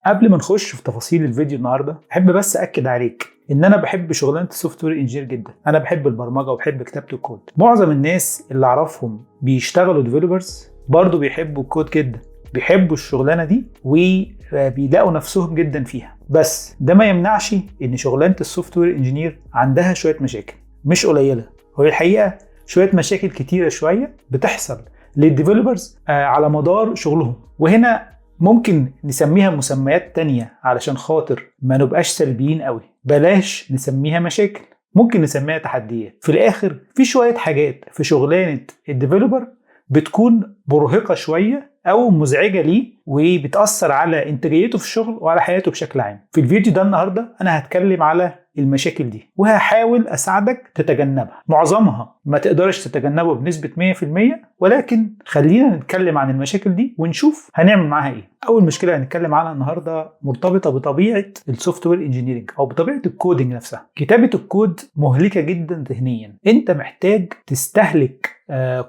قبل ما نخش في تفاصيل الفيديو النهارده احب بس اكد عليك ان انا بحب شغلانه السوفت وير انجينير جدا. انا بحب البرمجه وبحب كتابه الكود. معظم الناس اللي اعرفهم بيشتغلوا ديفلوبرز برضو بيحبوا الكود جدا، بيحبوا الشغلانه دي وبيلاقوا نفسهم جدا فيها. بس ده ما يمنعش ان شغلانه السوفت وير انجينير عندها شويه مشاكل مش قليله. هو الحقيقه شويه مشاكل كتيره شويه بتحصل للديفلوبرز على مدار شغلهم، وهنا ممكن نسميها مسميات تانية علشان خاطر ما نبقاش سلبيين قوي. بلاش نسميها مشاكل، ممكن نسميها تحديات. في الاخر في شوية حاجات في شغلانة الديفلوبر بتكون مرهقة شوية او مزعجة ليه وبتأثر على انتاجيته في الشغل وعلى حياته بشكل عام. في الفيديو ده النهاردة انا هتكلم على المشاكل دي وهحاول اساعدك تتجنبها. معظمها ما تقدرش تتجنبه بنسبة 100%، ولكن خلينا نتكلم عن المشاكل دي ونشوف هنعمل معاها ايه. اول مشكلة هنتكلم عنها النهاردة مرتبطة بطبيعة السوفت وير انجينيرنج او بطبيعة الكودينج نفسها. كتابة الكود مهلكة جدا ذهنيا. انت محتاج تستهلك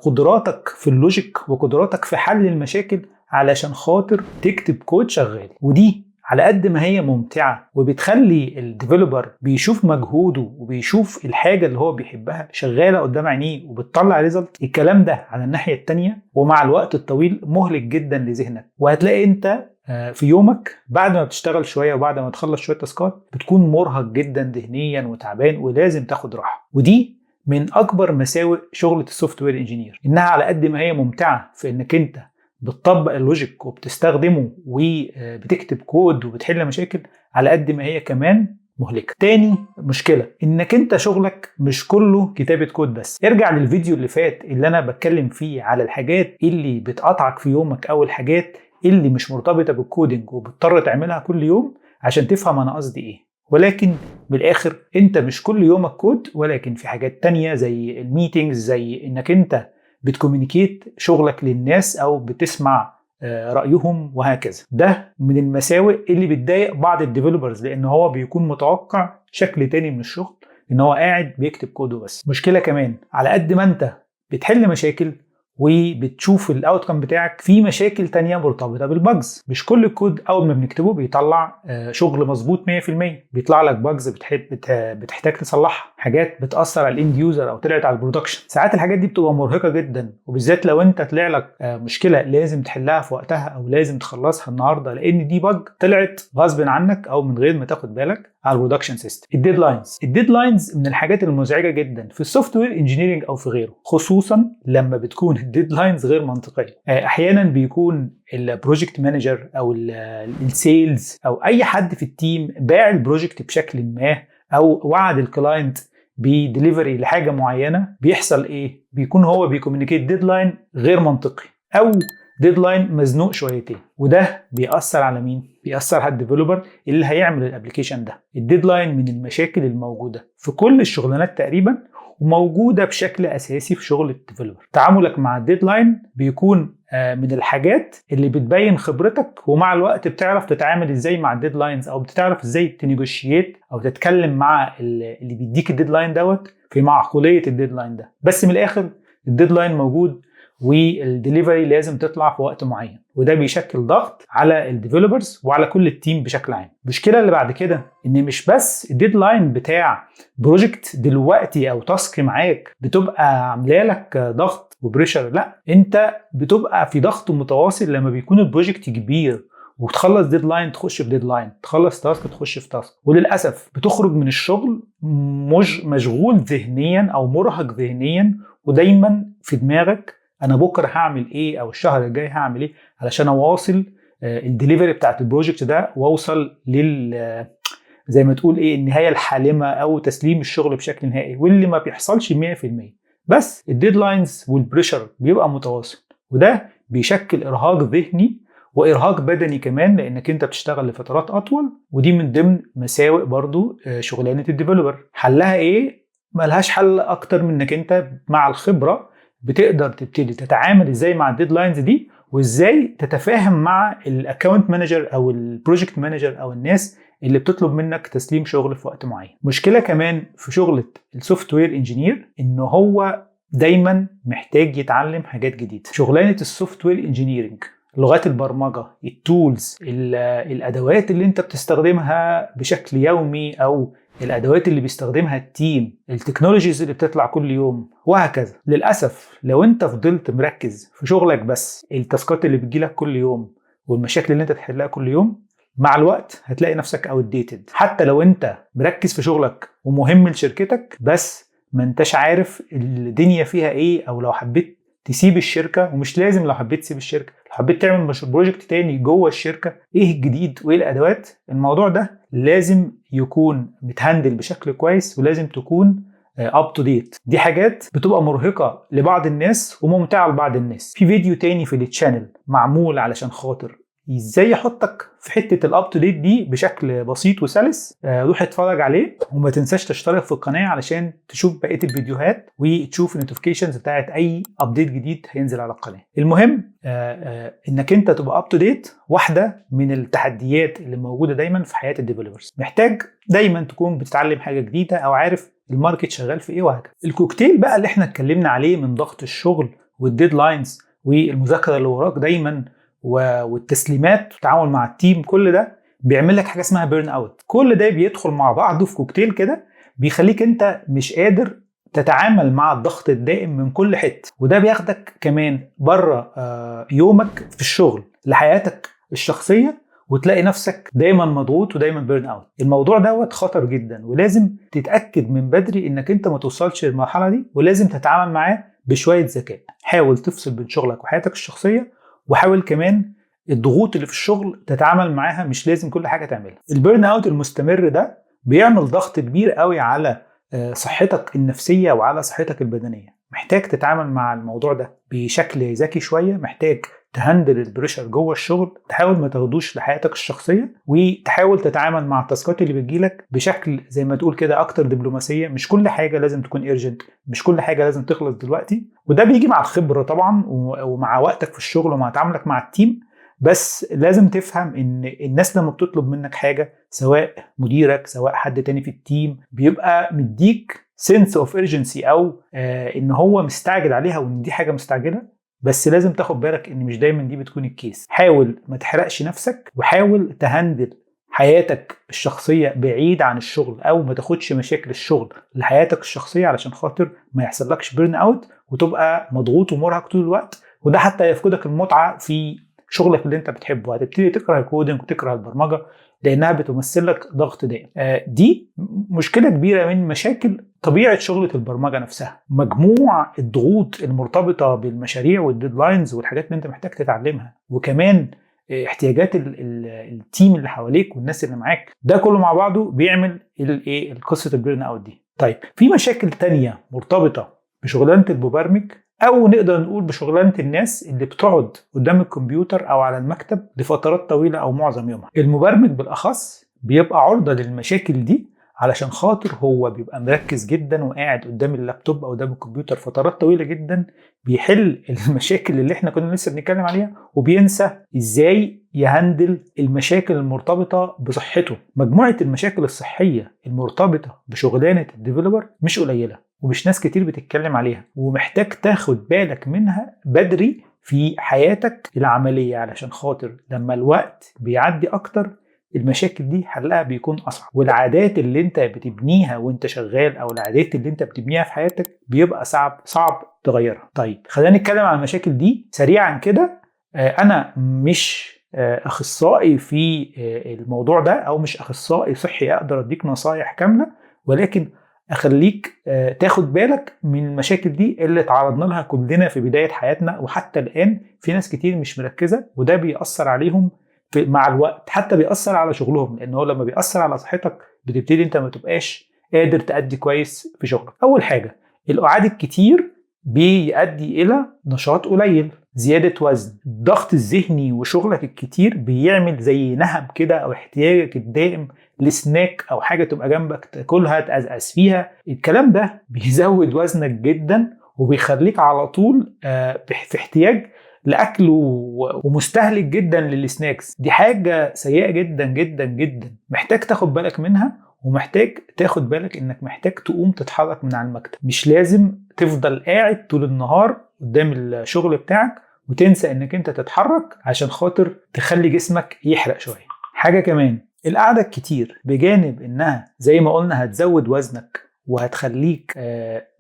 قدراتك في اللوجيك وقدراتك في حل المشاكل علشان خاطر تكتب كود شغال. ودي على قد ما هي ممتعة وبتخلي الديفلوبر بيشوف مجهوده وبيشوف الحاجة اللي هو بيحبها شغالة قدام عينيه وبتطلع ريزلت، الكلام ده على الناحية التانية ومع الوقت الطويل مهلك جدا لذهنك. وهتلاقي انت في يومك بعد ما بتشتغل شوية وبعد ما تخلص شوية تاسكات بتكون مرهق جدا ذهنيا وتعبان ولازم تاخد راحة. ودي من أكبر مساوئ شغلة السوفت وير انجينير، إنها على قد ما هي ممتعة في إنك أنت بتطبق اللوجيك وبتستخدمه وبتكتب كود وبتحل مشاكل، على قد ما هي كمان مهلكة. تاني مشكلة انك انت شغلك مش كله كتابة كود بس. ارجع للفيديو اللي فات اللي انا بتكلم فيه على الحاجات اللي بتقطعك في يومك او الحاجات اللي مش مرتبطة بالكودينج وبتضطر تعملها كل يوم عشان تفهم انا قصدي ايه. ولكن بالاخر انت مش كل يومك كود، ولكن في حاجات تانية زي الميتينجز، زي انك انت بتكومينيكيت شغلك للناس او بتسمع رأيهم وهكذا. ده من المساوئ اللي بتضايق بعض الديفلوبرز، لان هو بيكون متوقع شكل تاني من الشغل ان هو قاعد بيكتب كود بس. مشكلة كمان على قد ما انت بتحل مشاكل وبتشوف الاوتكم بتاعك، في مشاكل تانية مرتبطة بالباجز. مش كل الكود اول ما بنكتبه بيطلع شغل مظبوط 100%. بيطلع لك باجز بتحتاج تصلحها، حاجات بتأثر على الاند يوزر او طلعت على البرودكشن. ساعات الحاجات دي بتبقى مرهقة جدا، وبالذات لو انت طلع لك مشكلة لازم تحلها في وقتها او لازم تخلصها النهارده لان دي باج طلعت غصب عنك او من غير ما تاخد بالك على البرودكشن سيستم. الديدلاينز من الحاجات المزعجة جدا في السوفت وير انجينيرنج او في غيره، خصوصا لما بتكون الديدلاينز غير منطقية. احيانا بيكون البروجكت مانجر او السيلز او اي حد في التيم باع البروجكت بشكل ما او وعد الكلاينت بديليفري لحاجة معينة. بيحصل ايه؟ بيكون هو بيكومينيكيت ديدلاين غير منطقي او ديدلاين مزنوق شويتين، وده بيأثر على مين؟ بيأثر على الديفلوبر اللي هيعمل الابليكيشن ده. الديدلاين من المشاكل الموجودة في كل الشغلانات تقريبا، وموجودة بشكل أساسي في شغل الديفلوبر. تعاملك مع الديدلاين بيكون من الحاجات اللي بتبين خبرتك، ومع الوقت بتعرف تتعامل ازاي مع الديدلاينز او بتعرف ازاي تنيجوشيت او تتكلم مع اللي بيديك الديدلاين دوت في معقولية الديدلاين ده. بس من الآخر الديدلاين موجود والدليفري لازم تطلع في وقت معين، وده بيشكل ضغط على الديفلوبرز وعلى كل التيم بشكل عام. المشكله اللي بعد كده ان مش بس الديدلاين بتاع بروجكت دلوقتي او تاسك معاك بتبقى عامله لك ضغط وبريشر، لا، انت بتبقى في ضغط متواصل لما بيكون البروجكت كبير وتخلص ديدلاين تخش في ديدلاين، تخلص تاسك تخش في تاسك، وللاسف بتخرج من الشغل مشغول ذهنيا او مرهق ذهنيا، ودايما في دماغك انا بكره هعمل ايه او الشهر الجاي هعمل ايه علشان اواصل الدليفري بتاعت البروجكت ده واوصل زي ما تقول ايه النهايه الحالمه او تسليم الشغل بشكل نهائي، واللي ما بيحصلش 100%. بس الديدلاينز والبريشر بيبقى متواصل، وده بيشكل ارهاق ذهني وارهاق بدني كمان لانك انت بتشتغل لفترات اطول. ودي من ضمن مساوئ برضو شغلانه الديفلوبر. حلها ايه؟ ملهاش حل اكتر من انك انت مع الخبره بتقدر تبتدي تتعامل ازاي مع الديدلاينز دي، وازاي تتفاهم مع الاكونت مانجر او البروجكت مانجر او الناس اللي بتطلب منك تسليم شغل في وقت معين. مشكلة كمان في شغلة السوفت وير انجينير ان هو دايما محتاج يتعلم حاجات جديدة. شغلانة السوفت وير انجينيرنج لغات البرمجة، التولز، الادوات اللي انت بتستخدمها بشكل يومي او الادوات اللي بيستخدمها التيم، التكنولوجيز اللي بتطلع كل يوم، وهكذا. للاسف لو انت فضلت مركز في شغلك بس، التاسكات اللي بتجيلك كل يوم والمشاكل اللي انت تحلها كل يوم، مع الوقت هتلاقي نفسك اوتديتد. حتى لو انت مركز في شغلك ومهم لشركتك، بس ما انتش عارف الدنيا فيها ايه، او لو حبيت تسيب الشركة، ومش لازم لو حبيت تسيب الشركة، لو حبيت تعمل بروجكت تاني جوه الشركة، ايه الجديد وايه الادوات، الموضوع ده لازم يكون متهندل بشكل كويس، ولازم تكون اب تو ديت. دي حاجات بتبقى مرهقة لبعض الناس وممتعة لبعض الناس. في فيديو تاني في التشانل معمول علشان خاطر ازاي يحطك في حته الاب تو ديت دي بشكل بسيط وسلس. روح اتفرج عليه، وما تنساش تشترك في القناه علشان تشوف بقيه الفيديوهات وتشوف النوتيفيكيشنز بتاعت اي ابديت جديد هينزل على القناه. المهم انك انت تبقى اب تو ديت، واحده من التحديات اللي موجوده دايما في حياه الديفلوبرز. محتاج دايما تكون بتتعلم حاجه جديده او عارف الماركت شغال في ايه وهكذا. الكوكتيل بقى اللي احنا اتكلمنا عليه من ضغط الشغل والديدلاينز والمذاكره اللي وراك دايما والتسليمات والتعامل مع التيم، كل ده بيعمل لك حاجه اسمها بيرن اوت. كل ده بيدخل مع بعضه في كوكتيل كده، بيخليك انت مش قادر تتعامل مع الضغط الدائم من كل حته، وده بياخدك كمان بره يومك في الشغل لحياتك الشخصيه، وتلاقي نفسك دايما مضغوط ودايما بيرن اوت. الموضوع دوت خطر جدا، ولازم تتاكد من بدري انك انت ما توصلش للمرحله دي، ولازم تتعامل معاه بشويه ذكاء. حاول تفصل بين شغلك وحياتك الشخصيه، وحاول كمان الضغوط اللي في الشغل تتعامل معاها، مش لازم كل حاجه تعملها. البيرن اوت المستمر ده بيعمل ضغط كبير قوي على صحتك النفسيه وعلى صحتك البدنيه. محتاج تتعامل مع الموضوع ده بشكل ذكي شويه، محتاج تهندل البريشر جوه الشغل، تحاول ما تاخدوش لحياتك الشخصيه، وتحاول تتعامل مع التاسكات اللي بتجيلك بشكل زي ما تقول كده اكتر دبلوماسيه. مش كل حاجه لازم تكون ايرجنت، مش كل حاجه لازم تخلص دلوقتي، وده بيجي مع الخبره طبعا ومع وقتك في الشغل ومع تعاملك مع التيم. بس لازم تفهم ان الناس لما بتطلب منك حاجه، سواء مديرك سواء حد تاني في التيم، بيبقى مديك سنس اوف ايرجنسي، او ان هو مستعجل عليها وان دي حاجه مستعجله. بس لازم تاخد بالك ان مش دايما دي بتكون الكيس. حاول ما تحرقش نفسك، وحاول تهندل حياتك الشخصيه بعيد عن الشغل، او ما تاخدش مشاكل الشغل لحياتك الشخصيه علشان خاطر ما يحصلكش بيرن اوت وتبقى مضغوط ومرهق طول الوقت، وده حتى يفقدك المتعه في شغلك اللي انت بتحبه. هتبتدي تكره الكودينج وتكره البرمجه لانها بتمثل لك ضغط دائم. دي مشكله كبيره من مشاكل طبيعه شغله البرمجه نفسها. مجموع الضغوط المرتبطه بالمشاريع والديدلاينز والحاجات اللي انت محتاج تتعلمها، وكمان احتياجات التيم اللي حواليك والناس اللي معاك، ده كله مع بعضه بيعمل قصه البيرن اوت دي. طيب في مشاكل تانية مرتبطه بشغلانه المبرمج، او نقدر نقول بشغلانه الناس اللي بتقعد قدام الكمبيوتر او على المكتب لفترات طويله او معظم يومها. المبرمج بالاخص بيبقى عرضه للمشاكل دي علشان خاطر هو بيبقى مركز جدا وقاعد قدام اللابتوب او قدام الكمبيوتر فترات طويله جدا، بيحل المشاكل اللي احنا كنا لسه بنتكلم عليها، وبينسى ازاي يهندل المشاكل المرتبطه بصحته. مجموعه المشاكل الصحيه المرتبطه بشغلانه الديفلوبر مش قليله، ومش ناس كتير بتتكلم عليها، ومحتاج تاخد بالك منها بدري في حياتك العملية، علشان خاطر لما الوقت بيعدي أكتر المشاكل دي حلها بيكون أصعب، والعادات اللي انت بتبنيها وانت شغال، أو العادات اللي انت بتبنيها في حياتك، بيبقى صعب تغيرها. طيب خلينا نتكلم عن المشاكل دي سريعا كده. أنا مش أخصائي في الموضوع ده، أو مش أخصائي صحي أقدر أديك نصايح كاملة، ولكن أخليك تاخد بالك من المشاكل دي اللي تعرضنا لها كلنا في بداية حياتنا، وحتى الآن في ناس كتير مش مركزة، وده بيأثر عليهم مع الوقت، حتى بيأثر على شغلهم، لأنه لما بيأثر على صحتك بتبتدي أنت ما تبقاش قادر تأدي كويس في شغلك. أول حاجة، القعاد الكتير بيؤدي إلى نشاط قليل، زيادة وزن، الضغط الذهني وشغلك الكتير بيعمل زي نهم كده، أو احتياجك الدائم لسناك أو حاجة تبقى جنبك تاكلها تقزقز فيها. الكلام ده بيزود وزنك جدا، وبيخليك على طول في احتياج لأكل ومستهلك جدا للسناكس. دي حاجة سيئة جدا جدا جدا، محتاج تاخد بالك منها، ومحتاج تاخد بالك انك محتاج تقوم تتحرك من على المكتب. مش لازم تفضل قاعد طول النهار قدام الشغل بتاعك وتنسى انك انت تتحرك عشان خاطر تخلي جسمك يحرق شوية. حاجة كمان، القعدة الكتير بجانب انها زي ما قلنا هتزود وزنك وهتخليك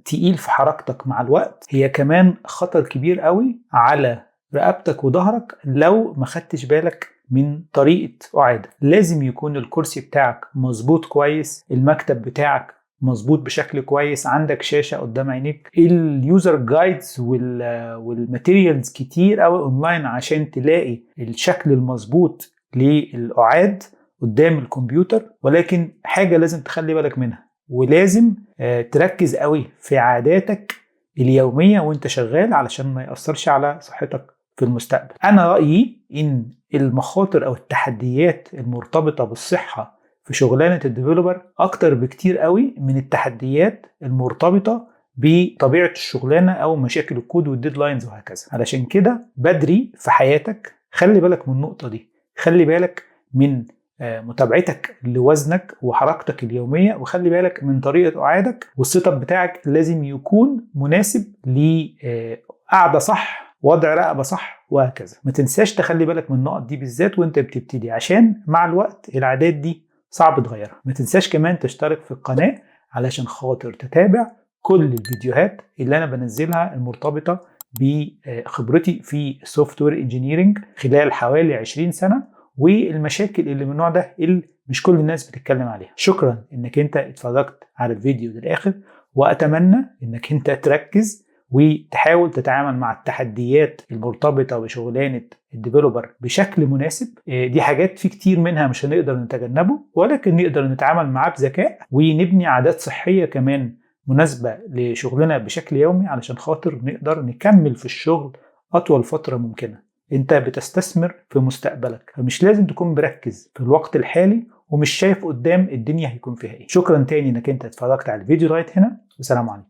تقيل في حركتك مع الوقت، هي كمان خطر كبير قوي على رقبتك وظهرك لو ما خدتش بالك من طريقة قعدة. لازم يكون الكرسي بتاعك مظبوط كويس، المكتب بتاعك مظبوط بشكل كويس، عندك شاشة قدام عينيك، اليوزر جايدز والماتيريالز كتير قوي اونلاين عشان تلاقي الشكل المظبوط للقعاد قدام الكمبيوتر. ولكن حاجة لازم تخلي بالك منها، ولازم تركز قوي في عاداتك اليومية وانت شغال علشان ما يأثرش على صحتك في المستقبل. أنا رأيي إن المخاطر أو التحديات المرتبطة بالصحة في شغلانة الديفلوبر أكتر بكتير قوي من التحديات المرتبطة بطبيعة الشغلانة أو مشاكل الكود والديدلاينز وهكذا. علشان كده بدري في حياتك خلي بالك من النقطة دي، خلي بالك من متابعتك لوزنك وحركتك اليومية، وخلي بالك من طريقة قعادك، والسيت اب بتاعك لازم يكون مناسب لقعدة صح، وضع رقبة صح، وهكذا. ما تنساش تخلي بالك من النقط دي بالذات وانت بتبتدي، عشان مع الوقت العادات دي صعب تغيرها. ما تنساش كمان تشترك في القناة علشان خاطر تتابع كل الفيديوهات اللي انا بنزلها المرتبطة بخبرتي في سوفت وير انجينيرنج خلال حوالي 20 سنة، والمشاكل اللي من النوع ده اللي مش كل الناس بتتكلم عليها. شكرا انك انت اتفرجت على الفيديو للآخر، واتمنى انك انت تركز وتحاول تتعامل مع التحديات المرتبطة بشغلانة الديفلوبر بشكل مناسب. دي حاجات في كتير منها مش هنقدر نتجنبه، ولكن نقدر نتعامل معاه بذكاء ونبني عادات صحية كمان مناسبة لشغلنا بشكل يومي علشان خاطر نقدر نكمل في الشغل أطول فترة ممكنة. انت بتستثمر في مستقبلك، فمش لازم تكون مركز في الوقت الحالي ومش شايف قدام الدنيا هيكون فيها ايه. شكرا تاني انك انت اتفرجت على الفيديو لغاية هنا، وسلام عليكم.